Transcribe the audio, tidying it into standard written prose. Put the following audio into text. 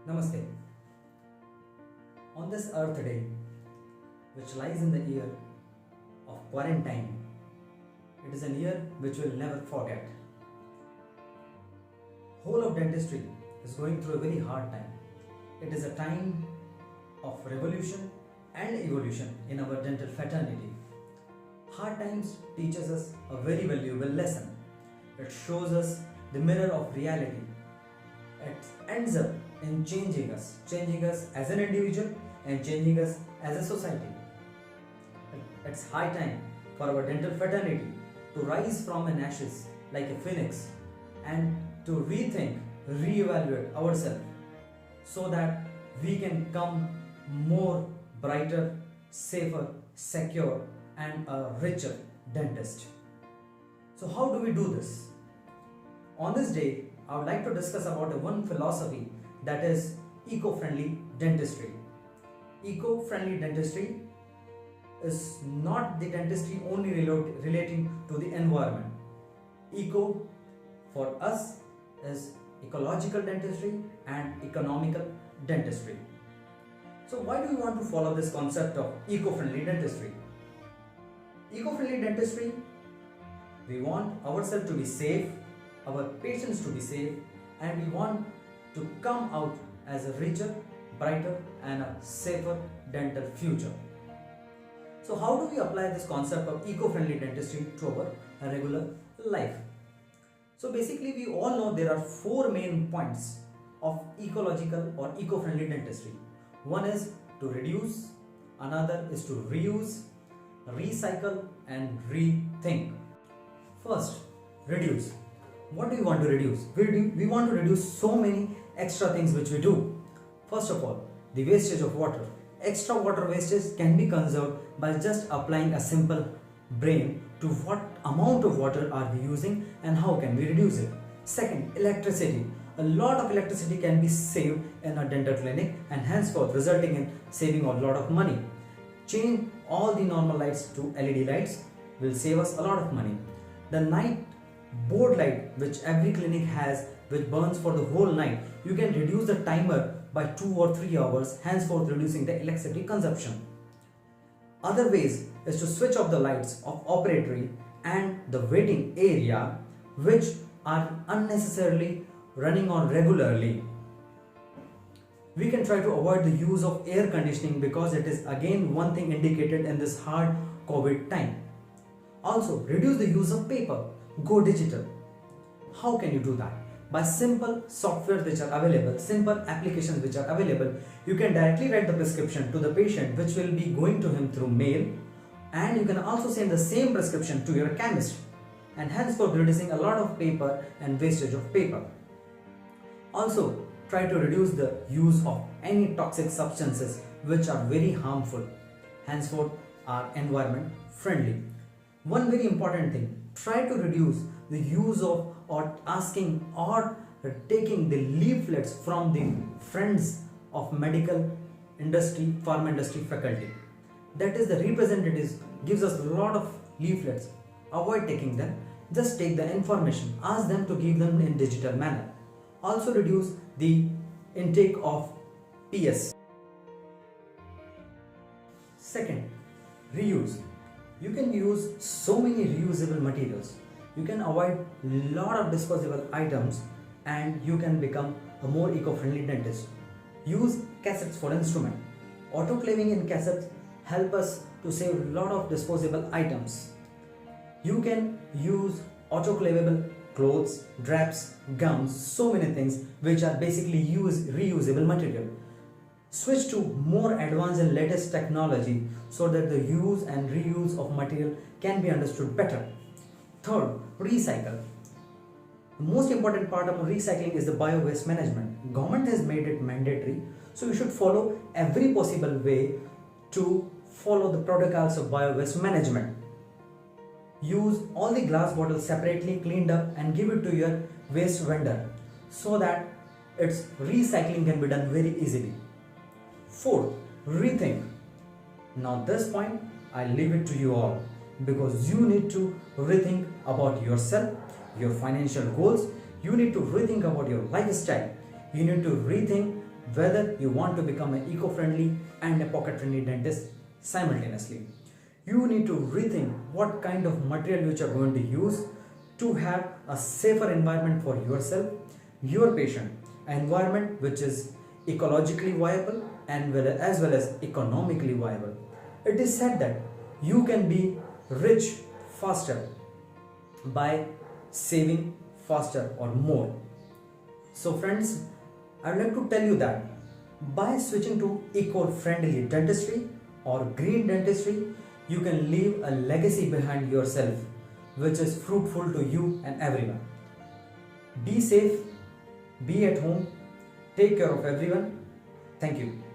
Namaste. On this Earth Day, which lies in the year of quarantine, it is a year which we'll never forget. Whole of dentistry is going through a very hard time. It is a time of revolution and evolution in our dental fraternity. Hard times teaches us a very valuable lesson. It shows us the mirror of reality. It ends up in changing us as an individual and changing us as a society. It's high time for our dental fraternity to rise from an ashes like a phoenix and to rethink, reevaluate ourselves so that we can come more brighter, safer, secure and a richer dentist. So how do we do this? On this day, I would like to discuss about one philosophy that is eco-friendly dentistry. Eco-friendly dentistry is not the dentistry only relating to the environment. Eco for us is ecological dentistry and economical dentistry. So why do we want to follow this concept of eco-friendly dentistry? Eco-friendly dentistry, we want ourselves to be safe, our patients to be safe, and we want to come out as a richer, brighter and a safer dental future. So how do we apply this concept of eco-friendly dentistry to our regular life? So basically we all know there are four main points of ecological or eco-friendly dentistry. One is to reduce, another is to reuse, recycle and rethink. First, reduce. What do we want to reduce? We want to reduce so many extra things which we do. First of all, the wastage of water. Extra water wastage can be conserved by just applying a simple brain to what amount of water are we using and how can we reduce it. Second, electricity. A lot of electricity can be saved in a dental clinic and henceforth resulting in saving a lot of money. Change all the normal lights to LED lights will save us a lot of money. The night board light which every clinic has, which burns for the whole night, you can reduce the timer by 2 or 3 hours, henceforth reducing the electricity consumption. Other ways is to switch off the lights of operatory and the waiting area which are unnecessarily running on regularly. We can try to avoid the use of air conditioning because it is again one thing indicated in this hard COVID time. Also, reduce the use of paper. Go digital. How can you do that? By simple software which are available, simple applications which are available, you can directly write the prescription to the patient which will be going to him through mail, and you can also send the same prescription to your chemist and henceforth reducing a lot of paper and wastage of paper. Also, try to reduce the use of any toxic substances which are very harmful, henceforth are environment friendly. One very important thing, try to reduce the use of or asking or taking the leaflets from the friends of medical industry, pharma industry faculty. That is, the representatives gives us a lot of leaflets. Avoid taking them. Just take the information. Ask them to give them in digital manner. Also reduce the intake of PS. Second, reuse. You can use so many reusable materials. You can avoid a lot of disposable items and you can become a more eco-friendly dentist. Use cassettes for instrument. Autoclaving in cassettes help us to save a lot of disposable items. You can use autoclavable clothes, drapes, gums, so many things which are basically reusable material. Switch to more advanced and latest technology so that the use and reuse of material can be understood better. Third, recycle. The most important part of recycling is the bio-waste management. Government has made it mandatory, so you should follow every possible way to follow the protocols of bio-waste management. Use all the glass bottles separately cleaned up and give it to your waste vendor so that its recycling can be done very easily. Fourth, rethink. Now this point I leave it to you all because you need to rethink about yourself, your financial goals, you need to rethink about your lifestyle, you need to rethink whether you want to become an eco-friendly and a pocket-friendly dentist simultaneously. You need to rethink what kind of material you are going to use to have a safer environment for yourself, your patient, an environment which is ecologically viable and as well as economically viable. It is said that you can be rich faster by saving faster or more. So friends, I would like to tell you that by switching to eco-friendly dentistry or green dentistry, you can leave a legacy behind yourself which is fruitful to you and everyone. Be safe, be at home, take care of everyone. Thank you.